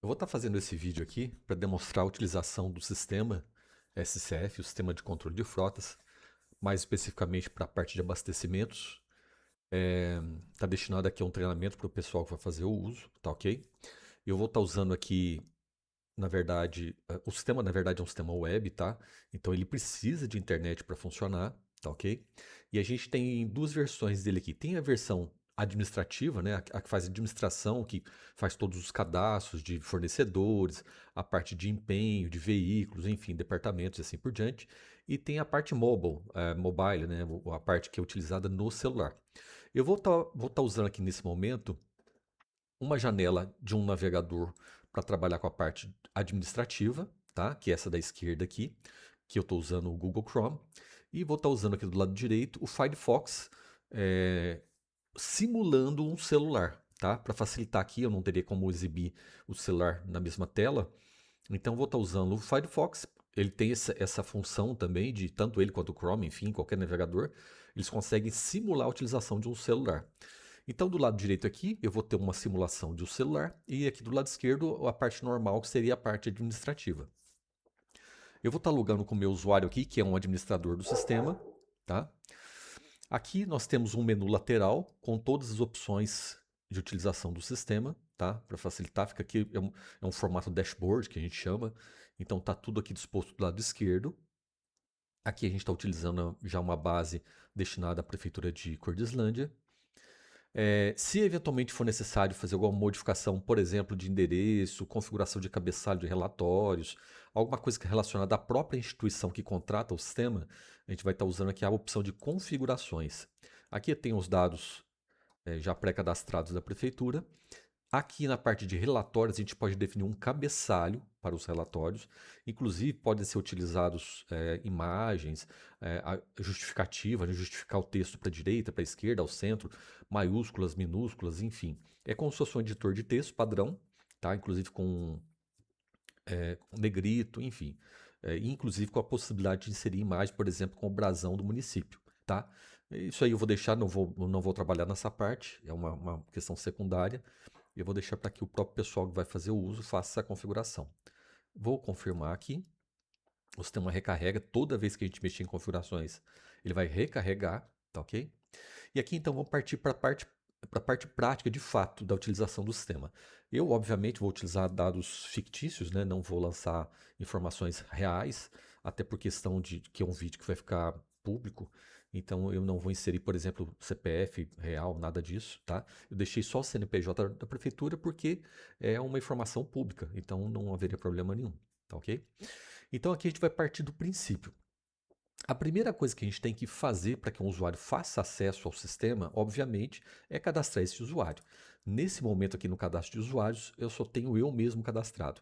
Eu vou estar fazendo esse vídeo aqui para demonstrar a utilização do sistema SCF, o Sistema de Controle de Frotas, mais especificamente para a parte de abastecimentos. Está destinado aqui a um treinamento para o pessoal que vai fazer o uso, tá ok? Eu vou estar usando aqui, na verdade, o sistema na verdade é um sistema web, tá? Então ele precisa de internet para funcionar, tá ok? E a gente tem duas versões dele aqui. Tem a versão administrativa, né, a que faz administração, que faz todos os cadastros de fornecedores, a parte de empenho, de veículos, enfim, departamentos e assim por diante. E tem a parte mobile, né, a parte que é utilizada no celular. Eu vou tá usando aqui nesse momento uma janela de um navegador para trabalhar com a parte administrativa, tá? Que é essa da esquerda aqui, que eu estou usando o Google Chrome. E vou estar usando aqui do lado direito o Firefox, é, simulando um celular, tá? Para facilitar aqui, eu não teria como exibir o celular na mesma tela. Então vou estar usando o Firefox. Ele tem essa função também de tanto ele quanto o Chrome, enfim, qualquer navegador, eles conseguem simular a utilização de um celular. Então, do lado direito aqui, eu vou ter uma simulação de um celular e aqui do lado esquerdo a parte normal, que seria a parte administrativa. Eu vou estar logando com o meu usuário aqui, que é um administrador do sistema, tá? Aqui nós temos um menu lateral com todas as opções de utilização do sistema, tá? Para facilitar, fica aqui, é um formato dashboard que a gente chama. Então está tudo aqui disposto do lado esquerdo. Aqui a gente está utilizando já uma base destinada à Prefeitura de Cordislândia. Se eventualmente for necessário fazer alguma modificação, por exemplo, de endereço, configuração de cabeçalho de relatórios, alguma coisa que é relacionada à própria instituição que contrata o sistema, a gente vai estar usando aqui a opção de configurações. Aqui tem os dados já pré-cadastrados da prefeitura. Aqui na parte de relatórios, a gente pode definir um cabeçalho para os relatórios. Inclusive, podem ser utilizados imagens, a justificativa, né, justificar o texto para a direita, para a esquerda, ao centro, maiúsculas, minúsculas, enfim. É como se fosse um editor de texto padrão, tá? Inclusive com negrito, enfim. Inclusive com a possibilidade de inserir imagem, por exemplo, com o brasão do município. Tá? Isso aí eu vou deixar, não vou trabalhar nessa parte, é uma questão secundária. Eu vou deixar para que o próprio pessoal que vai fazer o uso faça essa configuração. Vou confirmar aqui. O sistema recarrega toda vez que a gente mexer em configurações. Ele vai recarregar, tá ok? E aqui então vamos partir para a parte prática de fato da utilização do sistema. Eu, obviamente, vou utilizar dados fictícios, né? Não vou lançar informações reais, até por questão de que é um vídeo que vai ficar público, então eu não vou inserir, por exemplo, CPF real, nada disso, tá? Eu deixei só o CNPJ da prefeitura porque é uma informação pública, então não haveria problema nenhum, tá ok? Então aqui a gente vai partir do princípio. A primeira coisa que a gente tem que fazer para que um usuário faça acesso ao sistema, obviamente, é cadastrar esse usuário. Nesse momento aqui no cadastro de usuários, eu só tenho eu mesmo cadastrado.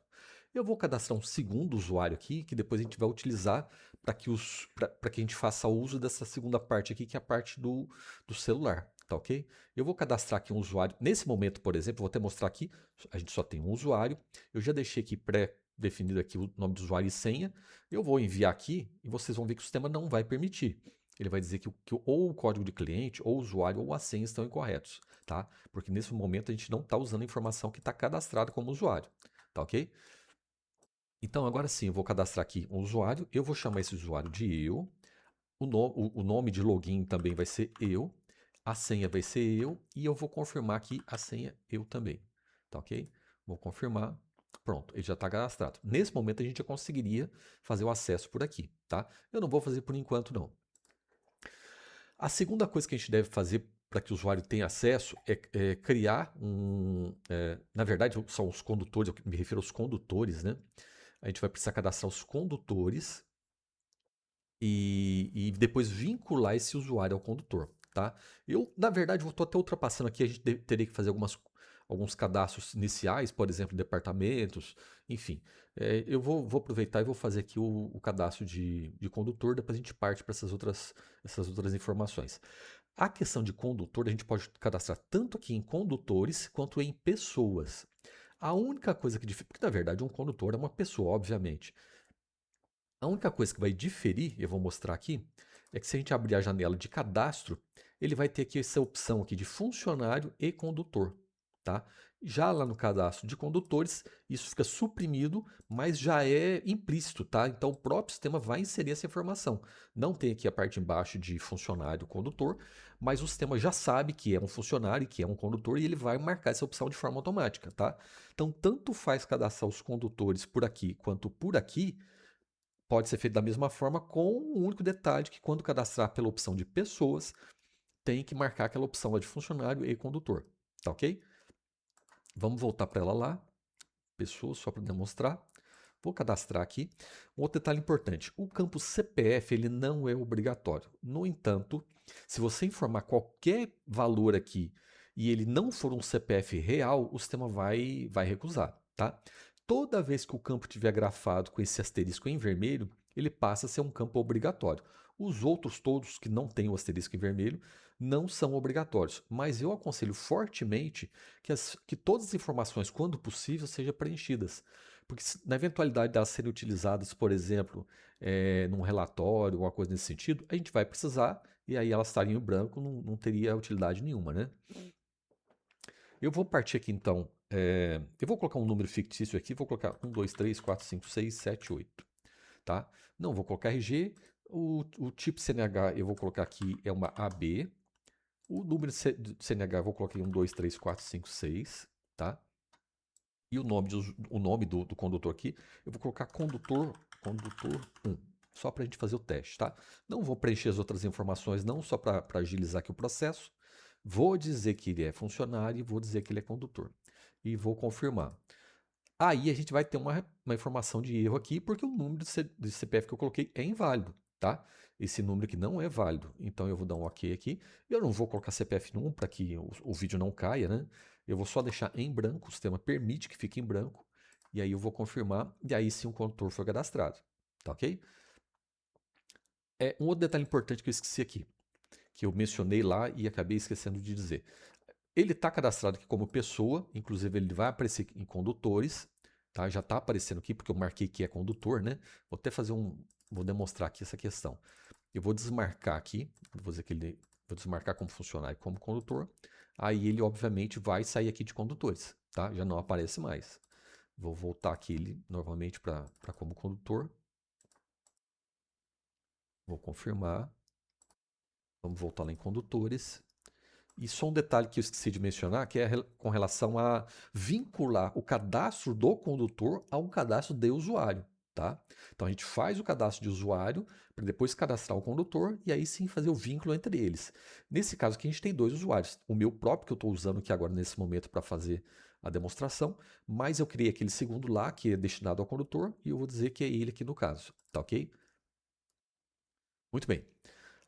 Eu vou cadastrar um segundo usuário aqui, que depois a gente vai utilizar para que a gente faça uso dessa segunda parte aqui, que é a parte do celular, tá ok? Eu vou cadastrar aqui um usuário. Nesse momento, por exemplo, vou até mostrar aqui, a gente só tem um usuário. Eu já deixei aqui pré-definido aqui o nome do usuário e senha. Eu vou enviar aqui e vocês vão ver que o sistema não vai permitir. Ele vai dizer que ou o código de cliente, ou o usuário, ou a senha estão incorretos, tá? Porque nesse momento a gente não está usando a informação que está cadastrada como usuário, tá ok? Então agora sim, eu vou cadastrar aqui um usuário, eu vou chamar esse usuário de eu, o nome de login também vai ser eu, a senha vai ser eu e eu vou confirmar aqui a senha eu também, tá ok? Vou confirmar, pronto, ele já está cadastrado. Nesse momento a gente já conseguiria fazer o acesso por aqui, tá? Eu não vou fazer por enquanto não. A segunda coisa que a gente deve fazer para que o usuário tenha acesso é criar na verdade são os condutores, eu me refiro aos condutores, né? A gente vai precisar cadastrar os condutores e depois vincular esse usuário ao condutor, tá? Eu, na verdade, estou até ultrapassando aqui, a gente teria que fazer alguns cadastros iniciais, por exemplo, departamentos, enfim. Eu vou aproveitar e vou fazer aqui o cadastro de condutor, depois a gente parte para essas outras informações. A questão de condutor, a gente pode cadastrar tanto aqui em condutores quanto em pessoas. A única coisa que difere, porque na verdade um condutor é uma pessoa, obviamente. A única coisa que vai diferir, eu vou mostrar aqui, é que se a gente abrir a janela de cadastro, ele vai ter aqui essa opção aqui de funcionário e condutor, tá? Já lá no cadastro de condutores, isso fica suprimido, mas já é implícito, tá? Então o próprio sistema vai inserir essa informação. Não tem aqui a parte embaixo de funcionário condutor, mas o sistema já sabe que é um funcionário e que é um condutor e ele vai marcar essa opção de forma automática, tá? Então tanto faz cadastrar os condutores por aqui quanto por aqui, pode ser feito da mesma forma, com o único detalhe que quando cadastrar pela opção de pessoas, tem que marcar aquela opção lá de funcionário e condutor, tá ok? Vamos voltar para ela lá, pessoas, só para demonstrar. Vou cadastrar aqui. Um outro detalhe importante, o campo CPF ele não é obrigatório. No entanto, se você informar qualquer valor aqui e ele não for um CPF real, o sistema vai recusar, tá? Toda vez que o campo tiver grafado com esse asterisco em vermelho, ele passa a ser um campo obrigatório. Os outros todos que não têm o asterisco em vermelho não são obrigatórios, mas eu aconselho fortemente que todas as informações, quando possível, sejam preenchidas. Porque na eventualidade de elas serem utilizadas, por exemplo, num relatório, alguma coisa nesse sentido, a gente vai precisar e aí elas estariam em branco, não teria utilidade nenhuma, né? Eu vou partir aqui então, eu vou colocar um número fictício aqui, vou colocar 1, 2, 3, 4, 5, 6, 7, 8, tá? Não vou colocar RG, o tipo CNH eu vou colocar aqui é uma AB, o número de CNH eu vou colocar aqui 1, 2, 3, 4, 5, 6, tá? E o nome do condutor aqui, eu vou colocar condutor 1, só para a gente fazer o teste, tá? Não vou preencher as outras informações, não, só para agilizar aqui o processo. Vou dizer que ele é funcionário e vou dizer que ele é condutor. E vou confirmar. Aí a gente vai ter uma informação de erro aqui, porque o número de CPF que eu coloquei é inválido, tá? Esse número aqui não é válido. Então eu vou dar um OK aqui. Eu não vou colocar CPF nenhum para que o vídeo não caia, né? Eu vou só deixar em branco, o sistema permite que fique em branco. E aí eu vou confirmar, e aí sim o condutor foi cadastrado, tá ok? Um outro detalhe importante que eu esqueci aqui, que eu mencionei lá e acabei esquecendo de dizer. Ele está cadastrado aqui como pessoa, inclusive ele vai aparecer em condutores, tá? Já está aparecendo aqui porque eu marquei que é condutor, né? Vou até vou demonstrar aqui essa questão. Eu vou desmarcar aqui, vou desmarcar como funcionário e como condutor. Aí ele obviamente vai sair aqui de condutores, tá? Já não aparece mais. Vou voltar aqui ele novamente para como condutor. Vou confirmar. Vamos voltar lá em condutores. E só um detalhe que eu esqueci de mencionar, que é com relação a vincular o cadastro do condutor a um cadastro de usuário, tá? Então a gente faz o cadastro de usuário para depois cadastrar o condutor e aí sim fazer o vínculo entre eles. Nesse caso aqui a gente tem dois usuários, o meu próprio que eu estou usando aqui agora nesse momento para fazer a demonstração, mas eu criei aquele segundo lá que é destinado ao condutor e eu vou dizer que é ele aqui no caso, tá ok? Muito bem.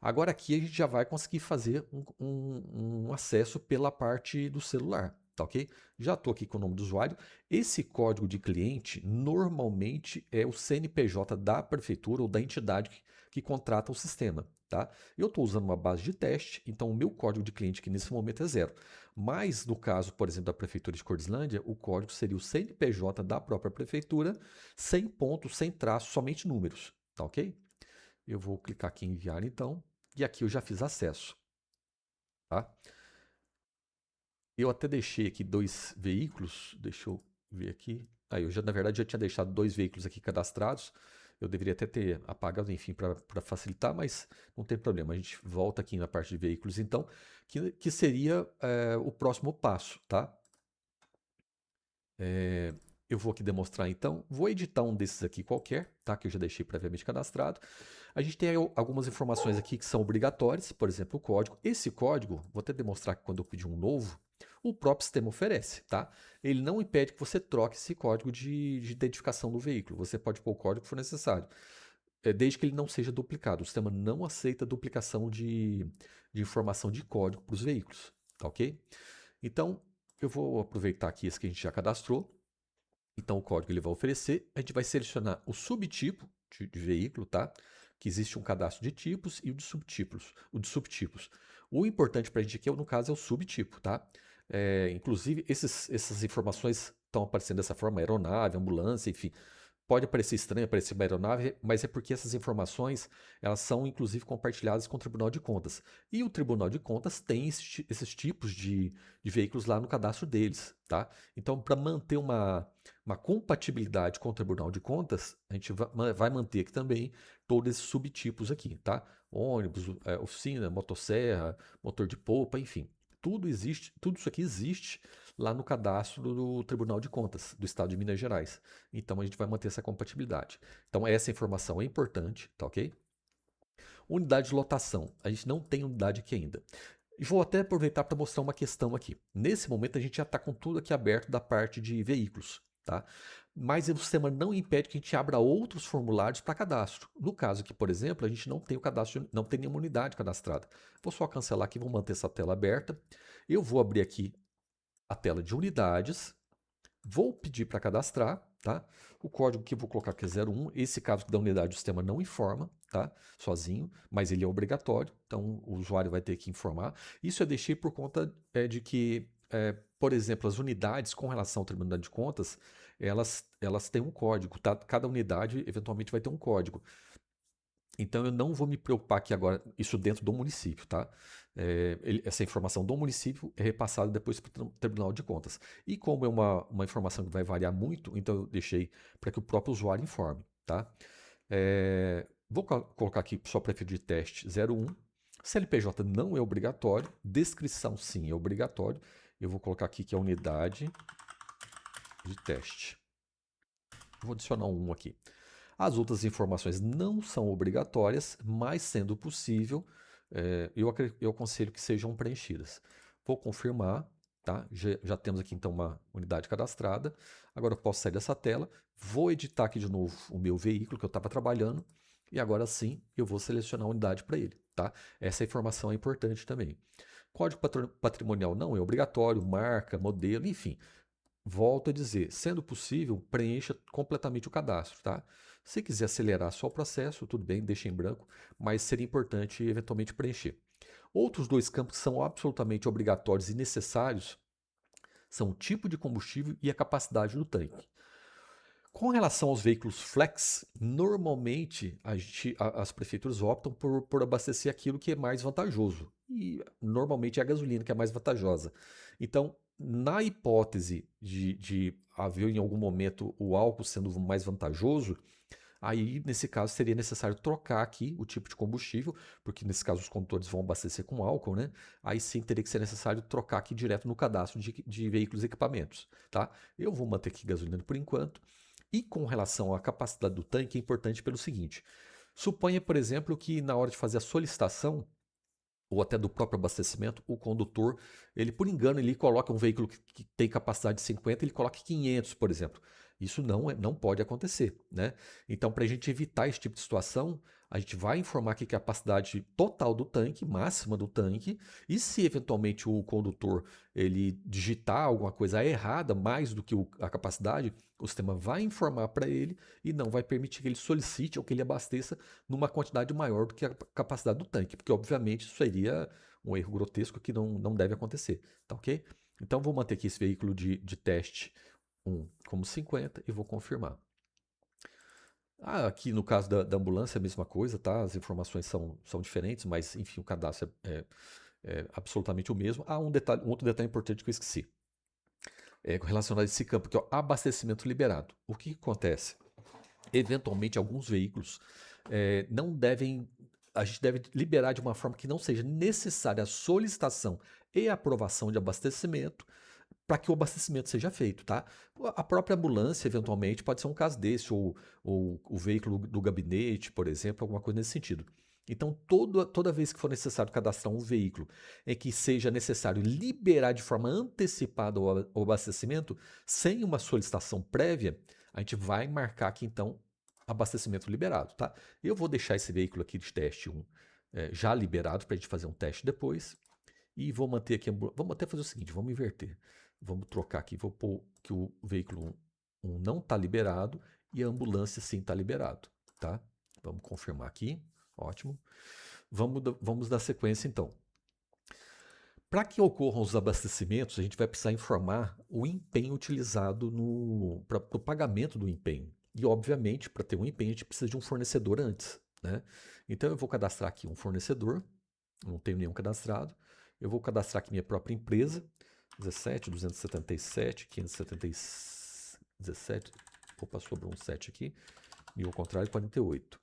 Agora aqui a gente já vai conseguir fazer um acesso pela parte do celular, tá ok? Já estou aqui com o nome do usuário. Esse código de cliente normalmente é o CNPJ da prefeitura ou da entidade que contrata o sistema, tá? Eu estou usando uma base de teste, então o meu código de cliente aqui nesse momento é 0. Mas no caso, por exemplo, da prefeitura de Cordislândia, o código seria o CNPJ da própria prefeitura, sem ponto, sem traço, somente números, tá ok? Eu vou clicar aqui em enviar então, e aqui eu já fiz acesso, tá? Eu até deixei aqui dois veículos, deixa eu ver aqui. Aí eu já, na verdade, já tinha deixado dois veículos aqui cadastrados. Eu deveria até ter apagado, enfim, para facilitar, mas não tem problema. A gente volta aqui na parte de veículos, então, que seria o próximo passo, tá? Eu vou aqui demonstrar então, vou editar um desses aqui qualquer, tá? Que eu já deixei previamente cadastrado. A gente tem algumas informações aqui que são obrigatórias, por exemplo, o código. Esse código, vou até demonstrar que quando eu pedir um novo, o próprio sistema oferece, tá? Ele não impede que você troque esse código de identificação do veículo. Você pode pôr o código que for necessário, desde que ele não seja duplicado. O sistema não aceita duplicação de informação de código para os veículos, tá ok? Então, eu vou aproveitar aqui esse que a gente já cadastrou. Então, o código ele vai oferecer, a gente vai selecionar o subtipo de veículo, tá? Que existe um cadastro de tipos e o de subtipos. O importante para a gente aqui, no caso, é o subtipo, tá? Inclusive, essas informações estão aparecendo dessa forma, aeronave, ambulância, enfim. pode parecer estranho, parecer uma aeronave, mas é porque essas informações elas são inclusive compartilhadas com o Tribunal de Contas. E o Tribunal de Contas tem esses tipos de veículos lá no cadastro deles, tá? Então, para manter uma compatibilidade com o Tribunal de Contas, a gente vai manter aqui também todos esses subtipos aqui, tá? Ônibus, oficina, motosserra, motor de polpa, enfim. Tudo isso aqui existe lá no cadastro do Tribunal de Contas do Estado de Minas Gerais. Então a gente vai manter essa compatibilidade. Então essa informação é importante, tá ok? Unidade de lotação. A gente não tem unidade aqui ainda. E vou até aproveitar para mostrar uma questão aqui. Nesse momento a gente já está com tudo aqui aberto da parte de veículos, tá? Mas o sistema não impede que a gente abra outros formulários para cadastro. No caso aqui, por exemplo, a gente não tem o cadastro, não tem nenhuma unidade cadastrada. Vou só cancelar aqui, vou manter essa tela aberta. Eu vou abrir aqui a tela de unidades, vou pedir para cadastrar, tá? O código que eu vou colocar aqui é 01. Esse caso da unidade o sistema não informa, tá? Sozinho, mas ele é obrigatório, então o usuário vai ter que informar. Isso eu deixei por conta de que, por exemplo, as unidades com relação ao Tribunal de Contas, elas têm um código, tá? Cada unidade eventualmente vai ter um código. Então eu não vou me preocupar aqui agora, isso dentro do município, tá? Essa informação do município é repassada depois para o Tribunal de Contas. E como é uma informação que vai variar muito, então eu deixei para que o próprio usuário informe, tá? Vou colocar aqui só para efeito de teste 01. CNPJ não é obrigatório, descrição sim é obrigatório. Eu vou colocar aqui que é a unidade de teste. Vou adicionar um aqui. As outras informações não são obrigatórias, mas sendo possível, eu aconselho que sejam preenchidas. Vou confirmar, tá? Já temos aqui então uma unidade cadastrada. Agora eu posso sair dessa tela, vou editar aqui de novo o meu veículo que eu estava trabalhando e agora sim eu vou selecionar a unidade para ele, tá? Essa informação é importante também. Código patrimonial não é obrigatório, marca, modelo, enfim. Volto a dizer, sendo possível, preencha completamente o cadastro, tá? Se quiser acelerar só o processo, tudo bem, deixa em branco, mas seria importante eventualmente preencher. Outros dois campos que são absolutamente obrigatórios e necessários são o tipo de combustível e a capacidade do tanque. Com relação aos veículos flex, normalmente as prefeituras optam por abastecer aquilo que é mais vantajoso. E normalmente é a gasolina que é mais vantajosa. Então, na hipótese de haver em algum momento o álcool sendo mais vantajoso, aí nesse caso seria necessário trocar aqui o tipo de combustível, porque nesse caso os condutores vão abastecer com álcool, né? Aí sim teria que ser necessário trocar aqui direto no cadastro de veículos e equipamentos, tá? Eu vou manter aqui gasolina por enquanto. E com relação à capacidade do tanque, é importante pelo seguinte: suponha, por exemplo, que na hora de fazer a solicitação, ou até do próprio abastecimento, o condutor, ele por engano, ele coloca um veículo que tem capacidade de 50, ele coloca 500, por exemplo. Isso não pode acontecer, né? Então, para a gente evitar esse tipo de situação, a gente vai informar aqui que a capacidade total do tanque, máxima do tanque, e se eventualmente o condutor ele digitar alguma coisa errada, mais do que a capacidade, o sistema vai informar para ele e não vai permitir que ele solicite ou que ele abasteça numa quantidade maior do que a capacidade do tanque, porque obviamente isso seria um erro grotesco que não deve acontecer, tá ok? Então vou manter aqui esse veículo de teste 1 como 50 e vou confirmar. Aqui no caso da ambulância é a mesma coisa, tá? As informações são diferentes, mas enfim, o cadastro é absolutamente o mesmo. Um outro detalhe importante que eu esqueci. Relacionado a esse campo, que é o abastecimento liberado. O que acontece? Eventualmente, alguns veículos não devem. A gente deve liberar de uma forma que não seja necessária a solicitação e aprovação de abastecimento para que o abastecimento seja feito, tá? A própria ambulância, eventualmente, pode ser um caso desse, ou o veículo do gabinete, por exemplo, alguma coisa nesse sentido. Então, toda vez que for necessário cadastrar um veículo em que seja necessário liberar de forma antecipada o abastecimento, sem uma solicitação prévia, a gente vai marcar aqui, então, abastecimento liberado, tá? Eu vou deixar esse veículo aqui de teste 1 já liberado para a gente fazer um teste depois. E vou manter aqui, vamos até fazer o seguinte, vamos inverter. Vamos trocar aqui, vou pôr que o veículo 1 não está liberado e a ambulância sim está liberado, tá? Vamos confirmar aqui, ótimo. Vamos dar sequência então. Para que ocorram os abastecimentos, a gente vai precisar informar o empenho utilizado para o pagamento do empenho, E, obviamente, para ter um empenho, a gente precisa de um fornecedor antes, né? Então, eu vou cadastrar aqui um fornecedor, não tenho nenhum cadastrado. Eu vou cadastrar aqui minha própria empresa, 17, 277, 517, opa, sobrou um 7 aqui, e ao contrário, 48.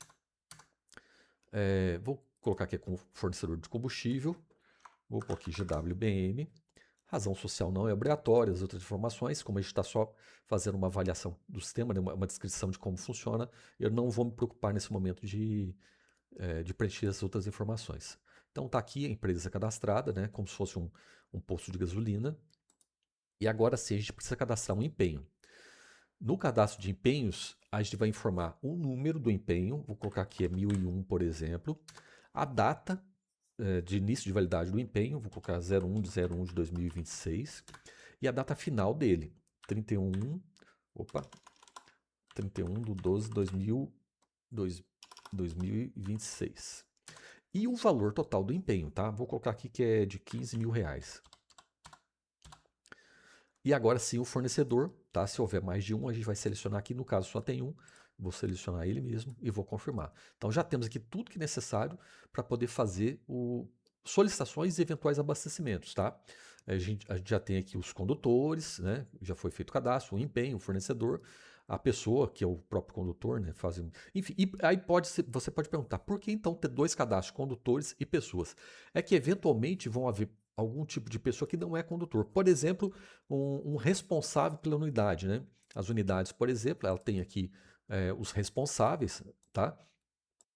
Vou colocar aqui como fornecedor de combustível, vou pôr aqui GWBM, razão social não é obrigatória, as outras informações, como a gente está só fazendo uma avaliação do sistema, né, uma descrição de como funciona, eu não vou me preocupar nesse momento de preencher as outras informações. Então está aqui a empresa cadastrada, né, como se fosse um posto de gasolina, e agora sim a gente precisa cadastrar um empenho. No cadastro de empenhos, a gente vai informar o número do empenho, vou colocar aqui é 1001, por exemplo, a data de início de validade do empenho, vou colocar 01 de 01 de 2026, e a data final dele, 31 de 12 de 2026. E o valor total do empenho, tá? Vou colocar aqui que é de 15 mil reais. E agora sim o fornecedor, tá? Se houver mais de um, a gente vai selecionar aqui. No caso, só tem um. Vou selecionar ele mesmo e vou confirmar. Então já temos aqui tudo que é necessário para poder fazer solicitações e eventuais abastecimentos, tá? A gente já tem aqui os condutores, né? Já foi feito o cadastro, o empenho, o fornecedor, a pessoa, que é o próprio condutor, né? Enfim, e aí você pode perguntar, por que então ter dois cadastros, condutores e pessoas? É que eventualmente vão haver algum tipo de pessoa que não é condutor. Por exemplo, um responsável pela unidade, né? As unidades, por exemplo, ela tem aqui os responsáveis, tá?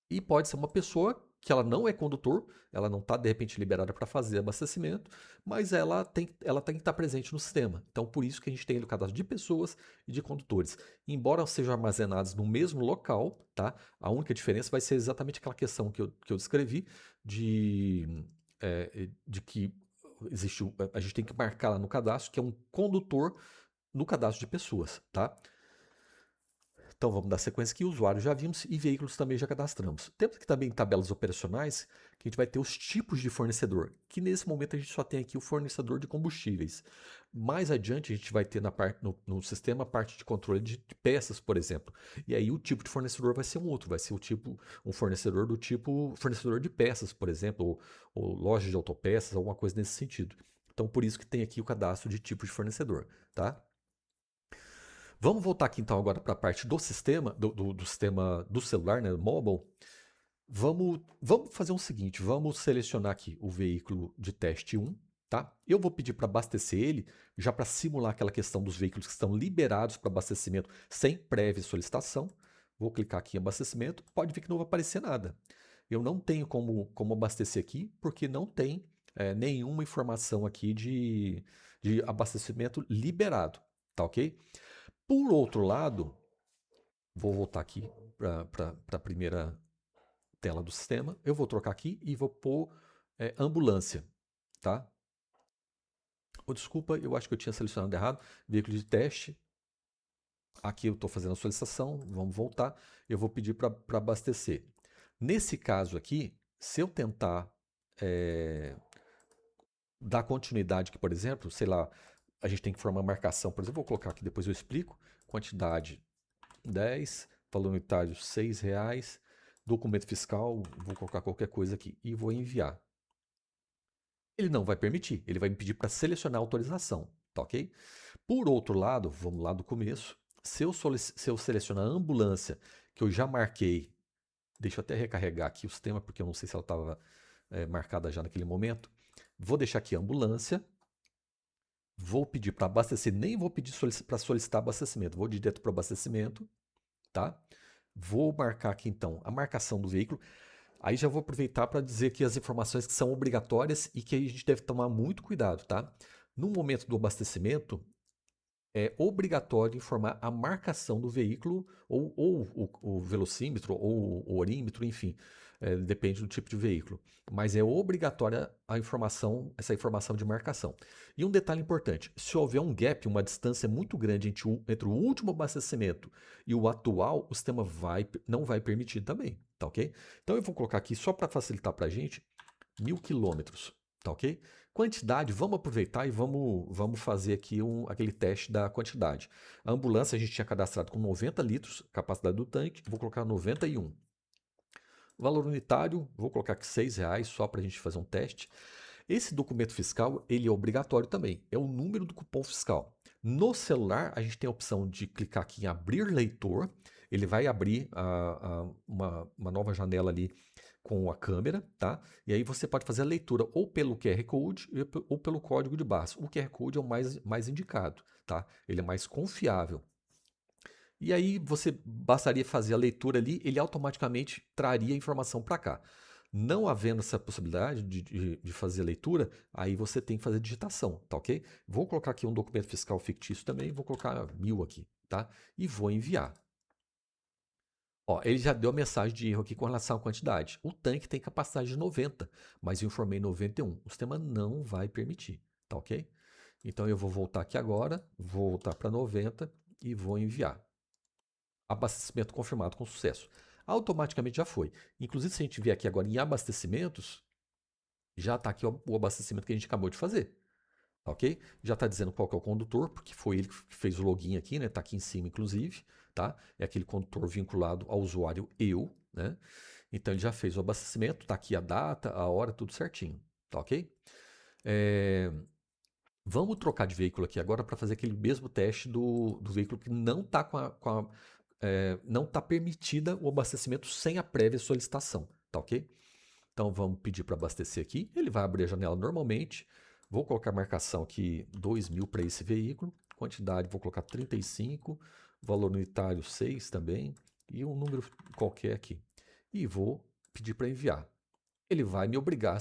E pode ser uma pessoa que ela não é condutor, ela não está de repente liberada para fazer abastecimento, mas ela tem que estar presente no sistema. Então, por isso que a gente tem o cadastro de pessoas e de condutores. Embora sejam armazenados no mesmo local, tá? A única diferença vai ser exatamente aquela questão que eu descrevi de que a gente tem que marcar lá no cadastro que é um condutor no cadastro de pessoas, tá? Então vamos dar sequência aqui, usuários já vimos e veículos também já cadastramos. Temos aqui também tabelas operacionais que a gente vai ter os tipos de fornecedor, que nesse momento a gente só tem aqui o fornecedor de combustíveis. Mais adiante a gente vai ter no sistema a parte de controle de peças, por exemplo. E aí o tipo de fornecedor vai ser um outro, vai ser um fornecedor do tipo fornecedor de peças, por exemplo, ou loja de autopeças, alguma coisa nesse sentido. Então por isso que tem aqui o cadastro de tipo de fornecedor, tá? Vamos voltar aqui então agora para a parte do sistema, do sistema do celular, né, mobile. Vamos fazer o seguinte, vamos selecionar aqui o veículo de teste 1, tá? Eu vou pedir para abastecer ele, já para simular aquela questão dos veículos que estão liberados para abastecimento sem prévia solicitação. Vou clicar aqui em abastecimento, pode ver que não vai aparecer nada. Eu não tenho como abastecer aqui, porque não tem nenhuma informação aqui de abastecimento liberado, tá ok? Por outro lado, vou voltar aqui para a primeira tela do sistema. Eu vou trocar aqui e vou pôr ambulância, tá? Oh, desculpa, eu acho que eu tinha selecionado errado. Veículo de teste. Aqui eu estou fazendo a solicitação, vamos voltar. Eu vou pedir para abastecer. Nesse caso aqui, se eu tentar dar continuidade aqui, por exemplo, sei lá, a gente tem que formar marcação, por exemplo, vou colocar aqui, depois eu explico. Quantidade 10, valor unitário R$6, documento fiscal, vou colocar qualquer coisa aqui e vou enviar. Ele não vai permitir, ele vai me pedir para selecionar a autorização, tá ok? Por outro lado, vamos lá do começo, se eu selecionar a ambulância, que eu já marquei, deixa eu até recarregar aqui o sistema, porque eu não sei se ela estava marcada já naquele momento, vou deixar aqui a ambulância, vou pedir para abastecer, nem vou pedir para solicitar abastecimento, vou direto para o abastecimento, tá? Vou marcar aqui então a marcação do veículo. Aí já vou aproveitar para dizer aqui as informações que são obrigatórias e que a gente deve tomar muito cuidado, tá? No momento do abastecimento, é obrigatório informar a marcação do veículo ou o velocímetro ou o orímetro, enfim, depende do tipo de veículo. Mas é obrigatória essa informação de marcação. E um detalhe importante: se houver um gap, uma distância muito grande entre o último abastecimento e o atual, o sistema não vai permitir também, tá ok? Então eu vou colocar aqui só para facilitar para a gente 1000 quilômetros, tá ok? Quantidade, vamos aproveitar e vamos fazer aqui aquele teste da quantidade. A ambulância a gente tinha cadastrado com 90 litros, capacidade do tanque, vou colocar 91. Valor unitário, vou colocar aqui R$6 só para a gente fazer um teste. Esse documento fiscal, ele é obrigatório também, é o número do cupom fiscal. No celular, a gente tem a opção de clicar aqui em abrir leitor, ele vai abrir uma nova janela ali com a câmera, tá? E aí você pode fazer a leitura ou pelo QR Code ou pelo código de barras. O QR Code é o mais indicado, tá? Ele é mais confiável. E aí você bastaria fazer a leitura ali, ele automaticamente traria a informação para cá. Não havendo essa possibilidade de fazer a leitura, aí você tem que fazer a digitação, tá ok? Vou colocar aqui um documento fiscal fictício também, vou colocar 1000 aqui, tá? E vou enviar. Ó, ele já deu a mensagem de erro aqui com relação à quantidade. O tanque tem capacidade de 90, mas eu informei 91. O sistema não vai permitir, tá ok? Então eu vou voltar aqui agora, vou voltar para 90 e vou enviar. Abastecimento confirmado com sucesso. Automaticamente já foi. Inclusive, se a gente vier aqui agora em abastecimentos, já está aqui o abastecimento que a gente acabou de fazer. Ok? Já está dizendo qual que é o condutor, porque foi ele que fez o login aqui, né? Está aqui em cima, inclusive. Tá? É aquele condutor vinculado ao usuário eu. Né? Então, ele já fez o abastecimento. Está aqui a data, a hora, tudo certinho. Tá ok? Vamos trocar de veículo aqui agora para fazer aquele mesmo teste do veículo que não está não está permitida o abastecimento sem a prévia solicitação, tá ok? Então vamos pedir para abastecer aqui, ele vai abrir a janela normalmente, vou colocar a marcação aqui 2.000 para esse veículo, quantidade vou colocar 35, valor unitário 6 também, e um número qualquer aqui. E vou pedir para enviar. Ele vai me obrigar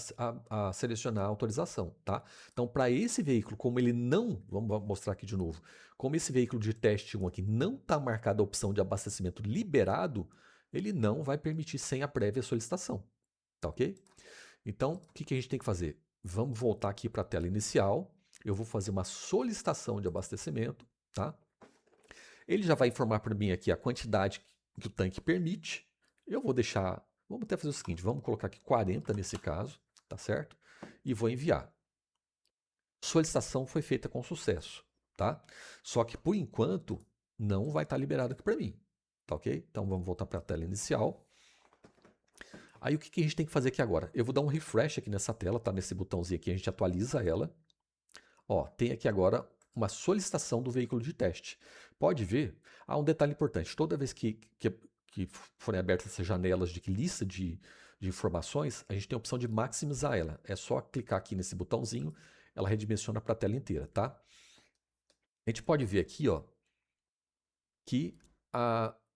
a selecionar a autorização, tá? Então, para esse veículo, como ele não, vamos mostrar aqui de novo, como esse veículo de teste 1 aqui não está marcada a opção de abastecimento liberado, ele não vai permitir sem a prévia solicitação, tá ok? Então, o que a gente tem que fazer? Vamos voltar aqui para a tela inicial, eu vou fazer uma solicitação de abastecimento, tá? Ele já vai informar para mim aqui a quantidade que o tanque permite, eu vou deixar. Vamos até fazer o seguinte, vamos colocar aqui 40 nesse caso, tá certo? E vou enviar. Solicitação foi feita com sucesso, tá? Só que por enquanto não vai estar liberado aqui para mim, tá ok? Então vamos voltar para a tela inicial. Aí o que a gente tem que fazer aqui agora? Eu vou dar um refresh aqui nessa tela, tá? Nesse botãozinho aqui, a gente atualiza ela. Ó, tem aqui agora uma solicitação do veículo de teste. Pode ver, há um detalhe importante, toda vez que forem abertas essas janelas de lista de informações, a gente tem a opção de maximizar ela. É só clicar aqui nesse botãozinho, ela redimensiona para a tela inteira, tá? A gente pode ver aqui, ó, que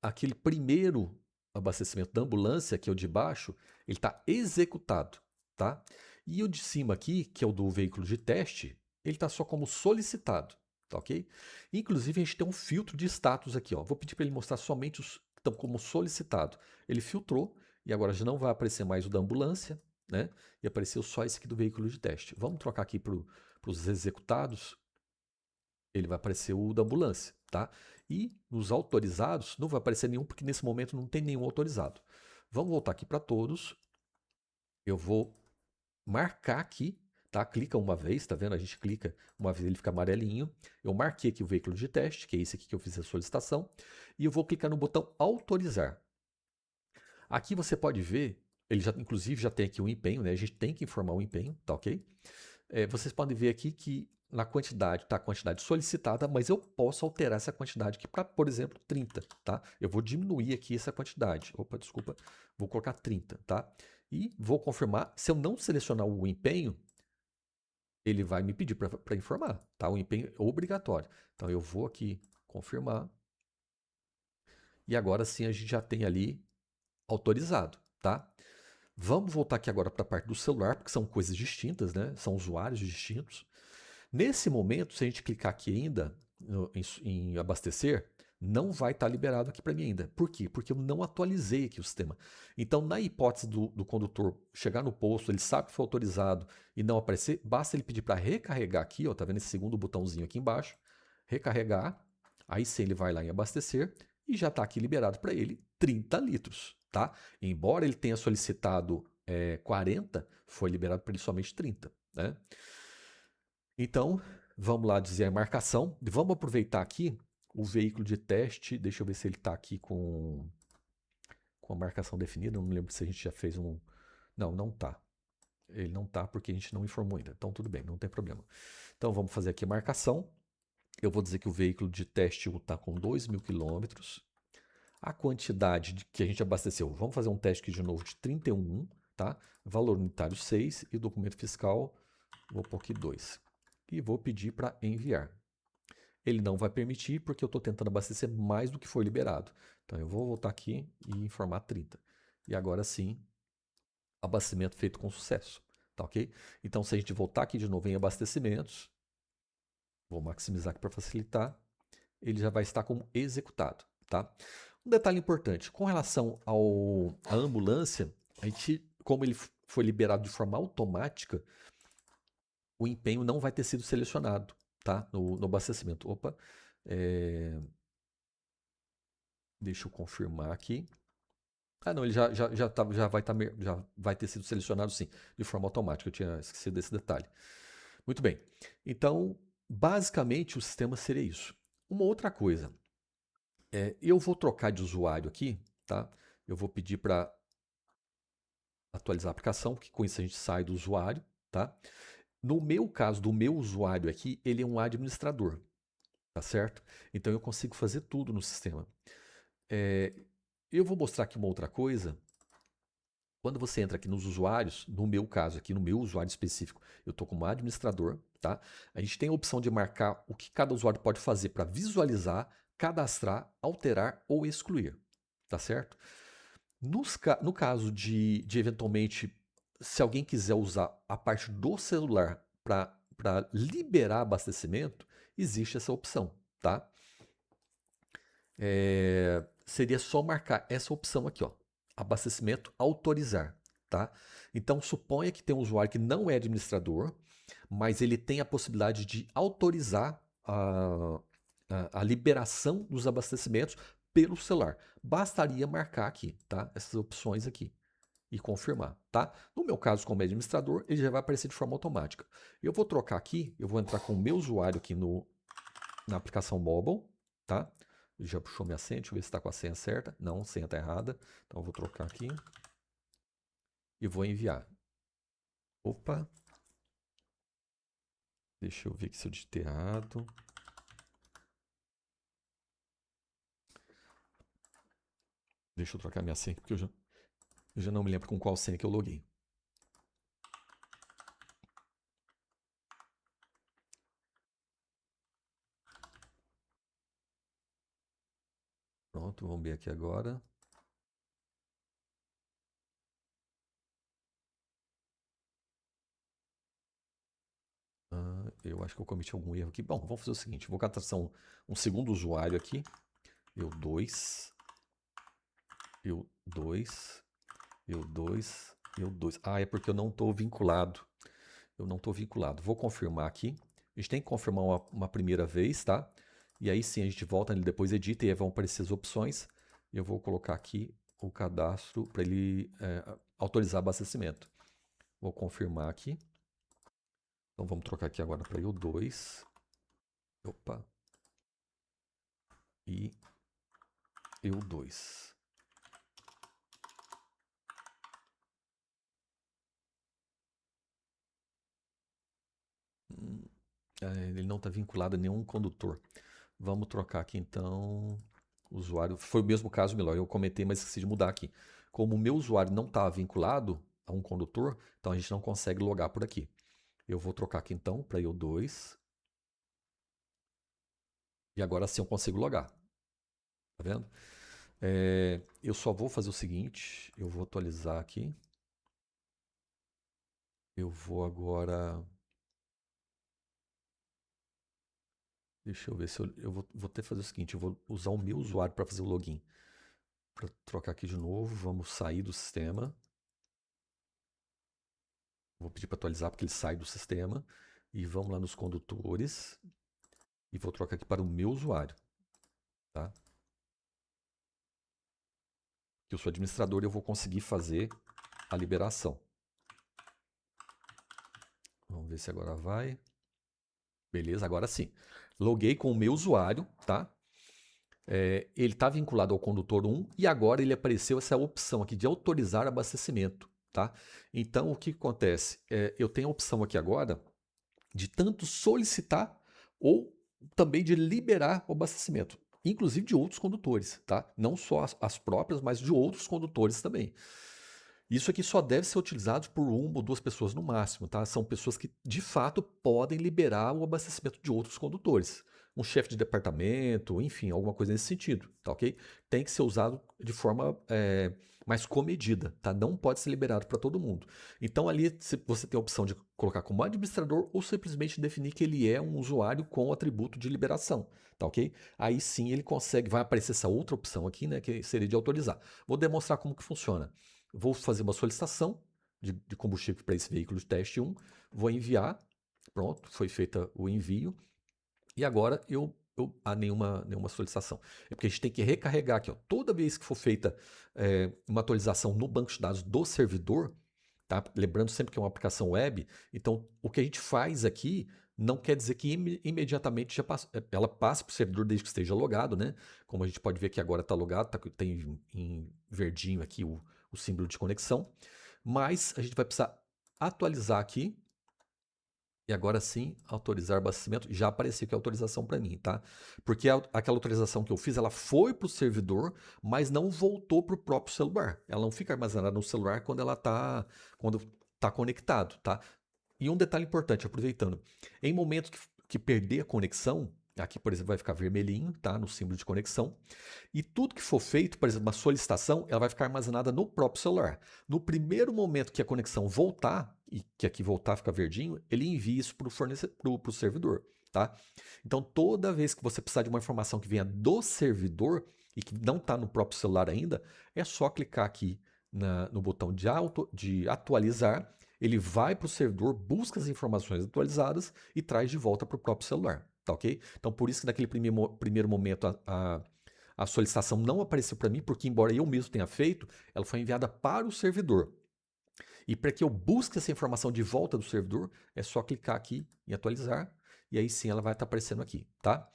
aquele primeiro abastecimento da ambulância, que é o de baixo, ele está executado, tá? E o de cima aqui, que é o do veículo de teste, ele está só como solicitado, tá ok? Inclusive, a gente tem um filtro de status aqui, ó. Vou pedir para ele mostrar somente os que estão como solicitado. Ele filtrou e agora já não vai aparecer mais o da ambulância, né? E apareceu só esse aqui do veículo de teste. Vamos trocar aqui para os executados. Ele vai aparecer o da ambulância, tá? E nos autorizados não vai aparecer nenhum, porque nesse momento não tem nenhum autorizado. Vamos voltar aqui para todos. Eu vou marcar aqui, tá? Clica uma vez, tá vendo? A gente clica uma vez, ele fica amarelinho. Eu marquei aqui o veículo de teste, que é esse aqui que eu fiz a solicitação, e eu vou clicar no botão autorizar. Aqui você pode ver, ele já, inclusive já tem aqui o empenho, né? A gente tem que informar o empenho, tá ok? Vocês podem ver aqui que na quantidade está a quantidade solicitada, mas eu posso alterar essa quantidade aqui para, por exemplo, 30, tá? Eu vou diminuir aqui essa quantidade. Opa, desculpa, vou colocar 30, tá? E vou confirmar. Se eu não selecionar o empenho, ele vai me pedir para informar, tá? O empenho é obrigatório. Então eu vou aqui confirmar. E agora sim a gente já tem ali autorizado, tá? Vamos voltar aqui agora para a parte do celular, porque são coisas distintas, né? São usuários distintos. Nesse momento, se a gente clicar aqui ainda em abastecer, não vai estar liberado aqui para mim ainda. Por quê? Porque eu não atualizei aqui o sistema. Então, na hipótese do condutor chegar no posto, ele sabe que foi autorizado e não aparecer, basta ele pedir para recarregar aqui, ó, tá vendo esse segundo botãozinho aqui embaixo, recarregar, aí sim ele vai lá em abastecer e já está aqui liberado para ele 30 litros, tá? Embora ele tenha solicitado 40, foi liberado para ele somente 30, né? Então, vamos lá dizer a marcação. Vamos aproveitar aqui o veículo de teste. Deixa eu ver se ele está aqui com a marcação definida. Não me lembro se a gente já fez um. Não, não está. Ele não está porque a gente não informou ainda. Então, tudo bem, não tem problema. Então, vamos fazer aqui a marcação. Eu vou dizer que o veículo de teste está com 2.000 quilômetros. A quantidade que a gente abasteceu, vamos fazer um teste aqui de novo de 31, tá? Valor unitário 6 e documento fiscal, vou pôr aqui 2. E vou pedir para enviar. Ele não vai permitir porque eu estou tentando abastecer mais do que foi liberado. Então eu vou voltar aqui e informar 30. E agora sim, abastecimento feito com sucesso. Tá ok? Então se a gente voltar aqui de novo em abastecimentos, vou maximizar aqui para facilitar, ele já vai estar como executado. Tá? Um detalhe importante, com relação à ambulância, a gente, como ele foi liberado de forma automática, o empenho não vai ter sido selecionado, tá? No abastecimento. Opa, deixa eu confirmar aqui. Ah, não, ele já vai ter sido selecionado sim, de forma automática. Eu tinha esquecido desse detalhe. Muito bem. Então, basicamente, o sistema seria isso. Uma outra coisa, eu vou trocar de usuário aqui, tá? Eu vou pedir para atualizar a aplicação, porque com isso a gente sai do usuário, tá? No meu caso, do meu usuário aqui, ele é um administrador, tá certo? Então eu consigo fazer tudo no sistema. Eu vou mostrar aqui uma outra coisa. Quando você entra aqui nos usuários, no meu caso aqui, no meu usuário específico, eu estou como administrador, tá? A gente tem a opção de marcar o que cada usuário pode fazer para visualizar, cadastrar, alterar ou excluir, tá certo? No caso de eventualmente, se alguém quiser usar a parte do celular para liberar abastecimento, existe essa opção, tá? Seria só marcar essa opção aqui, ó, abastecimento autorizar, tá? Então suponha que tem um usuário que não é administrador, mas ele tem a possibilidade de autorizar a liberação dos abastecimentos pelo celular. Bastaria marcar aqui, tá? Essas opções aqui e confirmar, tá? No meu caso, como administrador, ele já vai aparecer de forma automática. Eu vou trocar aqui, eu vou entrar com o meu usuário aqui na aplicação mobile, tá? Ele já puxou minha senha, deixa eu ver se está com a senha certa. Não, a senha está errada. Então eu vou trocar aqui e vou enviar. Opa, deixa eu ver aqui se eu digitei errado. Deixa eu trocar minha senha, porque eu já não me lembro com qual senha que eu loguei. Pronto, vamos ver aqui agora. Eu acho que eu cometi algum erro aqui. Bom, vamos fazer o seguinte: vou cadastrar um segundo usuário aqui. Eu 2, eu 2, eu 2, eu 2. Ah, é porque eu não estou vinculado. Eu não estou vinculado. Vou confirmar aqui. A gente tem que confirmar uma primeira vez, tá? E aí sim a gente volta, ele depois edita e aí vão aparecer as opções. Eu vou colocar aqui o cadastro para ele autorizar abastecimento. Vou confirmar aqui. Então vamos trocar aqui agora para EU2. Opa. E EU2. Ele não está vinculado a nenhum condutor. Vamos trocar aqui então. Usuário. Foi o mesmo caso, Miló. Eu comentei, mas esqueci de mudar aqui. Como o meu usuário não está vinculado a um condutor, então a gente não consegue logar por aqui. Eu vou trocar aqui então para EU2. E agora sim eu consigo logar. Tá vendo? Eu só vou fazer o seguinte. Eu vou atualizar aqui. Eu vou agora. Deixa eu ver se eu vou ter que fazer o seguinte. Eu vou usar o meu usuário para fazer o login. Para trocar aqui de novo. Vamos sair do sistema. Vou pedir para atualizar porque ele sai do sistema. E vamos lá nos condutores. E vou trocar aqui para o meu usuário. Tá? Que eu sou administrador e eu vou conseguir fazer a liberação. Vamos ver se agora vai. Beleza, agora sim. Loguei com o meu usuário, tá? Ele está vinculado ao condutor 1 e agora ele apareceu essa opção aqui de autorizar abastecimento, tá? Então, o que acontece? Eu tenho a opção aqui agora de tanto solicitar ou também de liberar o abastecimento, inclusive de outros condutores, tá? Não só as próprias, mas de outros condutores também. Isso aqui só deve ser utilizado por uma ou duas pessoas no máximo, tá? São pessoas que de fato podem liberar o abastecimento de outros condutores. Um chefe de departamento, enfim, alguma coisa nesse sentido, tá ok? Tem que ser usado de forma mais comedida, tá? Não pode ser liberado para todo mundo. Então ali você tem a opção de colocar como administrador ou simplesmente definir que ele é um usuário com o atributo de liberação, tá ok? Aí sim ele consegue, vai aparecer essa outra opção aqui, né, que seria de autorizar. Vou demonstrar como que funciona. Vou fazer uma solicitação de combustível para esse veículo de teste 1, vou enviar, pronto, foi feito o envio, e agora há nenhuma solicitação. É porque a gente tem que recarregar aqui, ó, toda vez que for feita uma atualização no banco de dados do servidor, tá? Lembrando sempre que é uma aplicação web, então o que a gente faz aqui não quer dizer que imediatamente ela passe para o servidor desde que esteja logado, né? Como a gente pode ver que agora está logado, tem em verdinho aqui o símbolo de conexão, mas a gente vai precisar atualizar aqui e agora sim autorizar abastecimento. Já apareceu aqui a autorização para mim, tá? Porque aquela autorização que eu fiz, ela foi para o servidor, mas não voltou para o próprio celular. Ela não fica armazenada no celular quando tá conectado, tá? E um detalhe importante, aproveitando, em momentos que perder a conexão, aqui, por exemplo, vai ficar vermelhinho, tá? No símbolo de conexão. E tudo que for feito, por exemplo, uma solicitação, ela vai ficar armazenada no próprio celular. No primeiro momento que a conexão voltar, e que aqui voltar fica verdinho, ele envia isso para o servidor, tá? Então, toda vez que você precisar de uma informação que venha do servidor e que não está no próprio celular ainda, é só clicar aqui no botão de atualizar, ele vai para o servidor, busca as informações atualizadas e traz de volta para o próprio celular, tá ok? Então, por isso que naquele primeiro momento a solicitação não apareceu para mim, porque embora eu mesmo tenha feito, ela foi enviada para o servidor. E para que eu busque essa informação de volta do servidor, é só clicar aqui em atualizar, e aí sim ela vai estar aparecendo aqui, tá?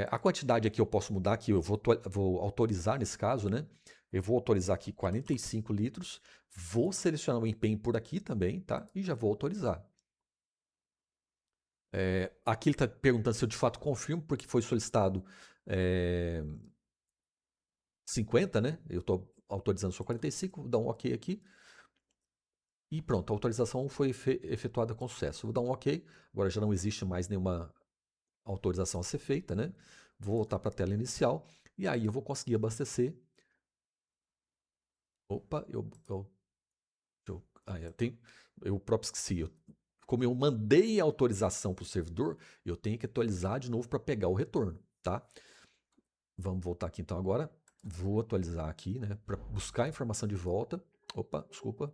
A quantidade aqui eu posso mudar, aqui eu vou autorizar nesse caso, né? Eu vou autorizar aqui 45 litros, vou selecionar o empenho por aqui também, tá? E já vou autorizar. Aqui ele está perguntando se eu de fato confirmo, porque foi solicitado 50, né? Eu estou autorizando só 45, vou dar um OK aqui. E pronto, a autorização foi efetuada com sucesso. Vou dar um OK, agora já não existe mais nenhuma autorização a ser feita, né? Vou voltar para a tela inicial e aí eu vou conseguir abastecer. Opa, eu próprio esqueci. Como eu mandei a autorização para o servidor, eu tenho que atualizar de novo para pegar o retorno, tá? Vamos voltar aqui então agora. Vou atualizar aqui, né? Para buscar a informação de volta. Opa, desculpa.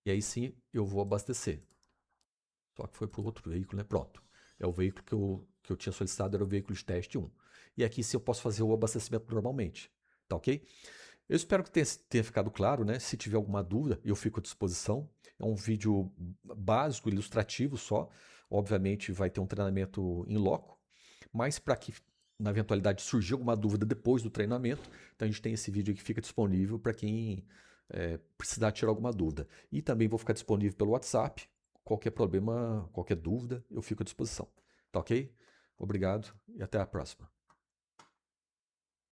E aí sim eu vou abastecer. Só que foi para o outro veículo, né? Pronto. É o veículo que eu tinha solicitado, era o veículo de teste 1. E aqui sim eu posso fazer o abastecimento normalmente. Tá ok? Eu espero que tenha ficado claro, né? Se tiver alguma dúvida, eu fico à disposição. É um vídeo básico, ilustrativo só. Obviamente vai ter um treinamento em loco, mas para que na eventualidade surgir alguma dúvida depois do treinamento, então a gente tem esse vídeo que fica disponível para quem precisar tirar alguma dúvida. E também vou ficar disponível pelo WhatsApp. Qualquer problema, qualquer dúvida, eu fico à disposição. Tá ok? Obrigado e até a próxima.